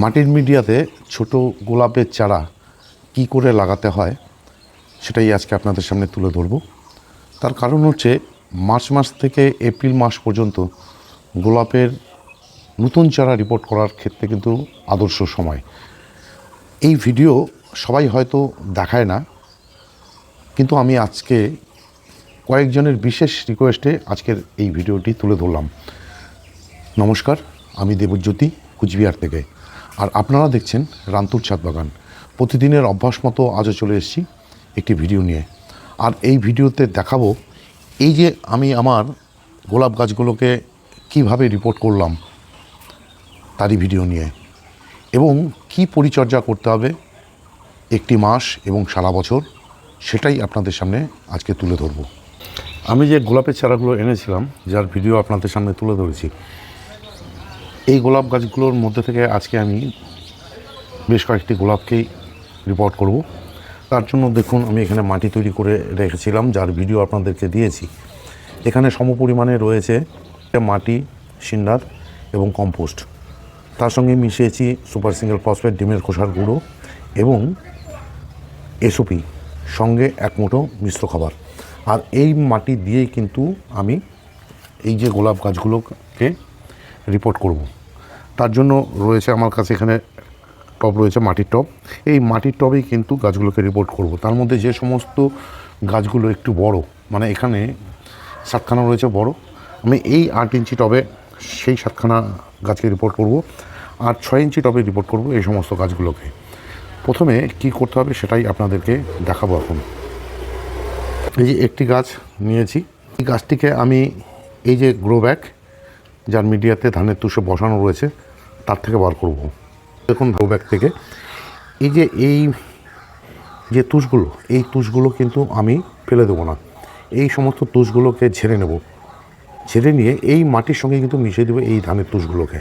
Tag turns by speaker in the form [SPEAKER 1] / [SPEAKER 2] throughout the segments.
[SPEAKER 1] মাটির মিডিয়াতে ছোট গোলাপের চারা কি করে লাগাতে হয় সেটাই আজকে আপনাদের সামনে তুলে ধরব। তার কারণ হচ্ছে মার্চ মাস থেকে এপ্রিল মাস পর্যন্ত গোলাপের নতুন চারা রিপোর্ট করার ক্ষেত্রে কিন্তু আদর্শ সময়। এই ভিডিও সবাই হয়তো দেখায় না, কিন্তু আমি আজকে কয়েকজনের বিশেষ রিকোয়েস্টে আজকের এই ভিডিওটি তুলে ধরলাম। নমস্কার, আমি দেবজ্যোতি, কুচবিহার থেকে। আর আপনারা দেখছেন রান্তুর ছাদ বাগান। প্রতিদিনের অভ্যাস মতো আজও চলে এসেছি একটি ভিডিও নিয়ে। আর এই ভিডিওতে দেখাবো এই যে আমি আমার গোলাপ গাছগুলোকে কিভাবে রিপোর্ট করলাম তারই ভিডিও নিয়ে, এবং কি পরিচর্যা করতে হবে একটি মাস এবং সারা বছর, সেটাই আপনাদের সামনে আজকে তুলে ধরব। আমি যে গোলাপের চারাগুলো এনেছিলাম, যার ভিডিও আপনাদের সামনে তুলে ধরেছি, এই গোলাপ গাছগুলোর মধ্যে থেকে আজকে আমি বেশ কয়েকটি গোলাপকেই রিপোর্ট করব। তার জন্য দেখুন আমি এখানে মাটি তৈরি করে রেখেছিলাম, যার ভিডিও আপনাদেরকে দিয়েছি। এখানে সমপরিমাণে রয়েছে মাটি, সিন্ডার এবং কম্পোস্ট। তার সঙ্গে মিশিয়েছি সুপার সিঙ্গেল ফসফেট, ডিমের খোসার গুঁড়ো এবং এসওপি, সঙ্গে এক মুঠো মিশ্র খাবার। আর এই মাটি দিয়েই কিন্তু আমি এই যে গোলাপ গাছগুলোকে রিপোর্ট করব। তার জন্য রয়েছে আমার কাছে এখানে টব রয়েছে, মাটির টব। এই মাটির টবেই কিন্তু গাছগুলোকে রিপোর্ট করব। তার মধ্যে যে সমস্ত গাছগুলো একটু বড়, মানে এখানে 7খানা রয়েছে বড়, আমি এই 8 ইঞ্চি টবে সেই 7খানা গাছকে রিপোর্ট করব, আর 6 ইঞ্চি টবে রিপোর্ট করব এই সমস্ত গাছগুলোকে। প্রথমে কি করতে হবে সেটাই আপনাদেরকে দেখাবো এখন। এই যে একটি গাছ নিয়েছি, এই গাছটিকে আমি এই যে গ্রো ব্যাগ, যার মিডিয়াতে ধানের তুষে বসানো রয়েছে, তার থেকে বার করব। দেখুন গ্রো ব্যাগ থেকে এই যে তুষগুলো, এই তুষগুলো কিন্তু আমি ফেলে দেবো না। এই সমস্ত তুষগুলোকে ঝেড়ে নেব, ঝেড়ে নিয়ে এই মাটির সঙ্গে কিন্তু মিশিয়ে দেবো এই ধানের তুষগুলোকে।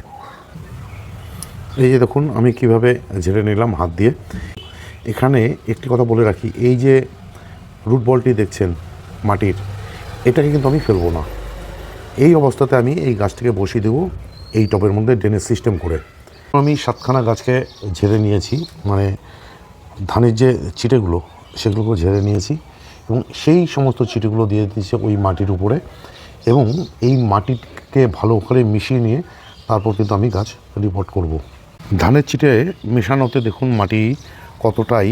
[SPEAKER 1] এই যে দেখুন আমি কিভাবে ঝেড়ে নিলাম হাত দিয়ে। এখানে একটি কথা বলে রাখি, এই যে রুট বলটি দেখছেন মাটির, এটাকে কিন্তু আমি ফেলবো না। এই অবস্থাতে আমি এই গাছটিকে বসিয়ে দেবো এই টবের মধ্যে ড্রেনেজ সিস্টেম করে। আমি 7খানা গাছকে ঝেড়ে নিয়েছি, মানে ধানের যে চিটেগুলো সেগুলোকে ঝেড়ে নিয়েছি, এবং সেই সমস্ত চিটেগুলো দিয়ে দিয়েছি ওই মাটির উপরে, এবং এই মাটিকে ভালো করে মিশিয়ে নিয়ে তারপর কিন্তু আমি গাছ রিপোর্ট করব। ধানের চিটে মেশানোতে দেখুন মাটি কতটাই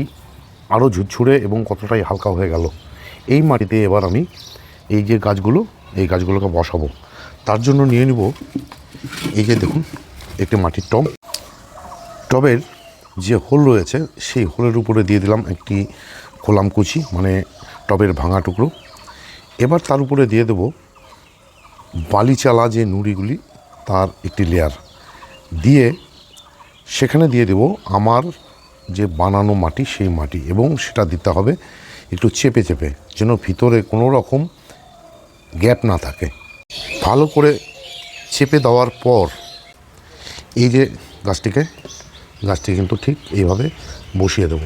[SPEAKER 1] আরও ঝুরঝুরে এবং কতটাই হালকা হয়ে গেল। এই মাটিতে এবার আমি এই যে এই গাছগুলোকে বসাবো। তার জন্য নিয়ে নিব এই যে দেখুন একটি মাটির টব। টবের যে হোল রয়েছে সেই হোলের উপরে দিয়ে দিলাম একটি খোলাম কুচি, মানে টবের ভাঙা টুকরো। এবার তার উপরে দিয়ে দেব বালিচালা যে নুড়িগুলি, তার একটি লেয়ার দিয়ে সেখানে দিয়ে দেব আমার যে বানানো মাটি, সেই মাটি, এবং সেটা দিতে হবে একটু চেপে চেপে, যেন ভিতরে কোনো রকম গ্যাপ না থাকে। ভালো করে চেপে দেওয়ার পর এই যে গাছটি কিন্তু ঠিক এইভাবে বসিয়ে দেব।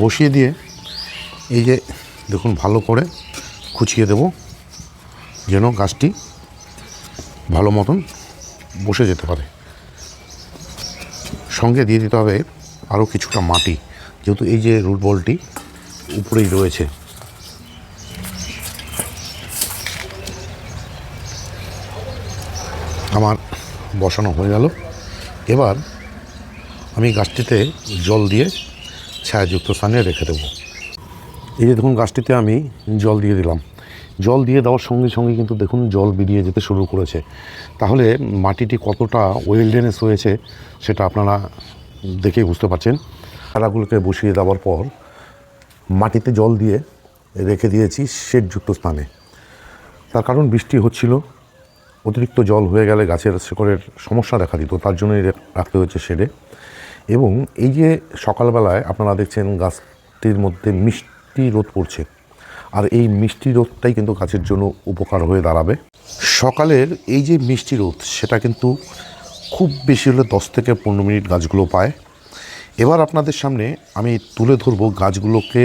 [SPEAKER 1] বসিয়ে দিয়ে এই যে দেখুন ভালো করে খুঁচিয়ে দেব, যেন গাছটি ভালো মতন বসে যেতে পারে। সঙ্গে দিয়ে দিতে হবে আরও কিছুটা মাটি, যেহেতু এই যে রুট বলটি উপরেই রয়েছে। আমার বসানো হয়ে গেল। এবার আমি গাছটিতে জল দিয়ে ছায়াযুক্ত স্থানে রেখে দেবো। এই যে দেখুন গাছটিতে আমি জল দিয়ে দিলাম। জল দিয়ে দেওয়ার সঙ্গে সঙ্গে কিন্তু দেখুন জল বেরিয়ে যেতে শুরু করেছে। তাহলে মাটিটি কতটা ওয়েলডেনেস হয়েছে সেটা আপনারা দেখেই বুঝতে পারছেন। চারাগুলোকে বসিয়ে দেওয়ার পর মাটিতে জল দিয়ে রেখে দিয়েছি শেডযুক্ত স্থানে। তার কারণ বৃষ্টি হচ্ছিল, অতিরিক্ত জল হয়ে গেলে গাছের শিকড়ের সমস্যা দেখা দিত, তার জন্যই রাখতে হয়েছে শেডে। এবং এই যে সকালবেলায় আপনারা দেখছেন গাছটির মধ্যে মিষ্টি রোদ পড়ছে, আর এই মিষ্টি রোদটাই কিন্তু গাছের জন্য উপকার হয়ে দাঁড়াবে। সকালের এই যে মিষ্টি রোদ, সেটা কিন্তু খুব বেশি হলে 10 থেকে 15 মিনিট গাছগুলো পায়, এবার আপনাদের সামনে আমি তুলে ধরবো গাছগুলোকে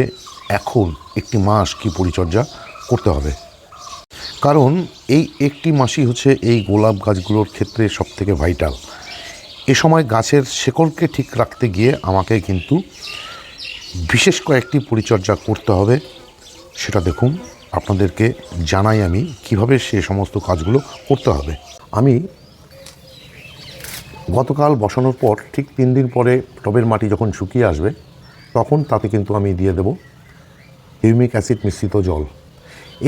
[SPEAKER 1] এখন একটি মাস কি পরিচর্যা করতে হবে। কারণ এই একটি মাসই হচ্ছে এই গোলাপ গাছগুলোর ক্ষেত্রে সবথেকে ভাইটাল। এ সময় গাছের শেকড়কে ঠিক রাখতে গিয়ে আমাকে কিন্তু বিশেষ কয়েকটি পরিচর্যা করতে হবে। সেটা দেখুন, আপনাদেরকে জানাই আমি কিভাবে সে সমস্ত কাজগুলো করতে হবে। আমি গতকাল বসানোর পর ঠিক 3 দিন পরে টবের মাটি যখন শুকিয়ে আসবে তখন তাতে কিন্তু আমি দিয়ে দেব হিউমিক অ্যাসিড মিশ্রিত জল।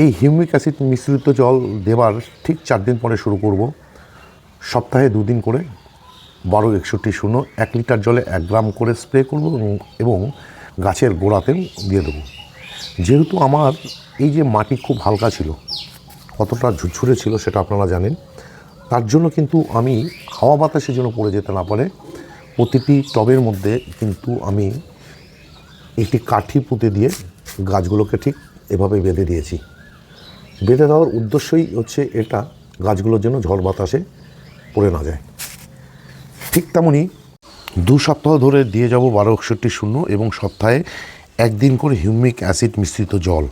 [SPEAKER 1] এই হিউমিক অ্যাসিড মিশ্রিত জল দেওয়ার ঠিক 4 দিন পরে শুরু করব। সপ্তাহে 2 দিন করে 12-61-0 1 লিটার জলে 1 গ্রাম করে স্প্রে করব এবং গাছের গোড়াতেও দিয়ে দেবো। যেহেতু আমার এই যে মাটি খুব হালকা ছিল, কতটা ঝুরঝুরে ছিল সেটা আপনারা জানেন, তার জন্য কিন্তু আমি হাওয়া বাতাসের জন্য পড়ে যেতে না পারে প্রতিটি টবের মধ্যে কিন্তু আমি একটি কাঠি পুঁতে দিয়ে গাছগুলোকে ঠিক এভাবে বেঁধে দিয়েছি। বেঁধে দেওয়ার উদ্দেশ্যই হচ্ছে এটা, গাছগুলোর জন্য ঝড় বাতাসে পড়ে না যায়। ঠিক তেমনই 2 সপ্তাহ ধরে দিয়ে যাব 12-61-0 এবং সপ্তাহে 1 দিন করে হিউমিক অ্যাসিড মিশ্রিত জল।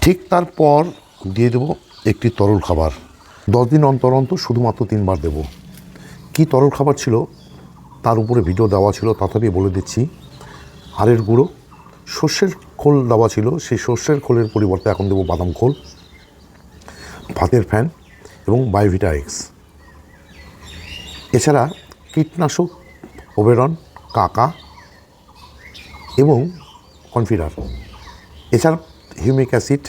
[SPEAKER 1] ঠিক তারপর দিয়ে দেব একটি তরল খাবার। 10 দিন অন্তর অন্তর শুধুমাত্র 3 বার দেব। কি তরল খাবার ছিল তার উপরে ভিডিও দেওয়া ছিল, তথাপি বলে দিচ্ছি। হাড়ের গুঁড়ো, সর্ষের খোল দেওয়া ছিল, সেই সর্ষের খোলের পরিবর্তে এখন দেবো বাদাম খোল, ভাতের ফ্যান এবং বায়োভিটা এক্স। এছাড়া কীটনাশক ওবেরন, কাকা এবং কনফিডার। এছাড়া হিউমিক অ্যাসিড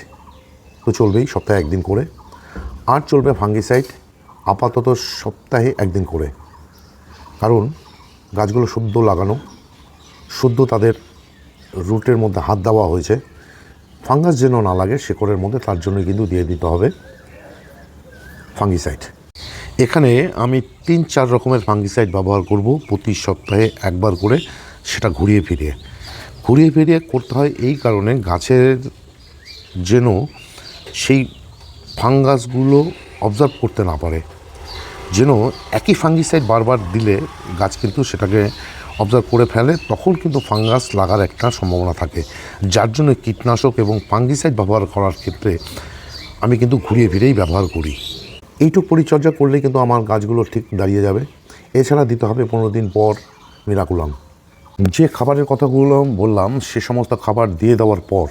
[SPEAKER 1] তো চলবেই সপ্তাহে 1 দিন করে, আর চলবে ফাঙ্গিসাইড আপাতত সপ্তাহে 1 দিন করে। কারণ গাছগুলো সদ্য লাগানো, সদ্য তাদের রুটের মধ্যে হাত দেওয়া হয়েছে, ফাঙ্গাস যেন না লাগে শেকড়ের মধ্যে, তার জন্য কিন্তু দিয়ে দিতে হবে ফাঙ্গিসাইড। এখানে আমি 3-4 রকমের ফাঙ্গিসাইড ব্যবহার করব প্রতি সপ্তাহে 1 বার করে, সেটা ঘুরিয়ে ফিরিয়ে করতে হয় এই কারণে গাছের যেন সেই ফাঙ্গাসগুলো অবজার্ভ করতে না পারে। যেন একই ফাঙ্গিসাইড বারবার দিলে গাছ কিন্তু সেটাকে অবজার্ভ করে ফেলে, তখন কিন্তু ফাঙ্গাস লাগার একটা সম্ভাবনা থাকে। যার জন্য কীটনাশক এবং ফাঙ্গিসাইড ব্যবহার করার ক্ষেত্রে আমি কিন্তু ঘুরিয়ে ফিরেই ব্যবহার করি। এইটুকু পরিচর্যা করলে কিন্তু আমার গাছগুলো ঠিক দাঁড়িয়ে যাবে। এছাড়া দিতে হবে 15 দিন পর মিরাকুলাম। যে খাবারের কথাগুলো বললাম সে সমস্ত খাবার দিয়ে দেওয়ার পর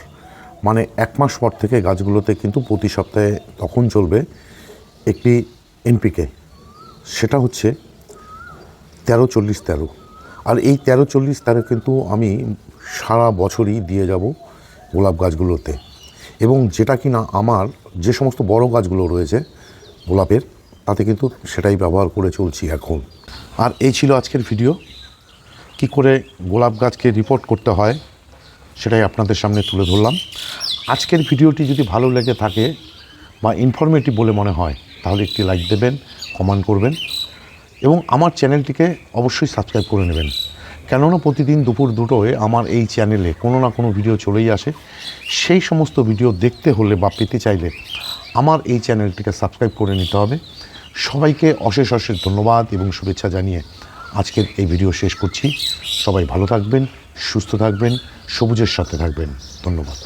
[SPEAKER 1] মানে 1 মাস পর থেকে গাছগুলোতে কিন্তু প্রতি সপ্তাহে তখন চলবে একটি এনপিকে, সেটা হচ্ছে 13-40-13। আর এই 13-40-13 কিন্তু আমি সারা বছরই দিয়ে যাব গোলাপ গাছগুলোতে। এবং যেটা কিনা আমার যে সমস্ত বড় গাছগুলো রয়েছে গোলাপের, তাতে কিন্তু সেটাই ব্যবহার করে চলছি এখন। আর এই ছিল আজকের ভিডিও। কি করে গোলাপ গাছকে রিপোর্ট করতে হয় সেটাই আপনাদের সামনে তুলে ধরলাম। আজকের ভিডিওটি যদি ভালো লেগে থাকে বা ইনফরমেটিভ বলে মনে হয় তাহলে একটি লাইক দেবেন, কমেন্ট করবেন এবং আমার চ্যানেলটিকে অবশ্যই সাবস্ক্রাইব করে নেবেন। কেননা প্রতিদিন দুপুর 2টোয় আমার এই চ্যানেলে কোনো না কোনো ভিডিও চলেই আসে। সেই সমস্ত ভিডিও দেখতে হলে বা পেতে চাইলে আমার এই চ্যানেলটিকে সাবস্ক্রাইব করে নিতে হবে। সবাইকে অশেষ ধন্যবাদ এবং শুভেচ্ছা জানিয়ে আজকের এই ভিডিও শেষ করছি। সবাই ভালো থাকবেন, সুস্থ থাকবেন, সবুজের সাথে থাকবেন। ধন্যবাদ।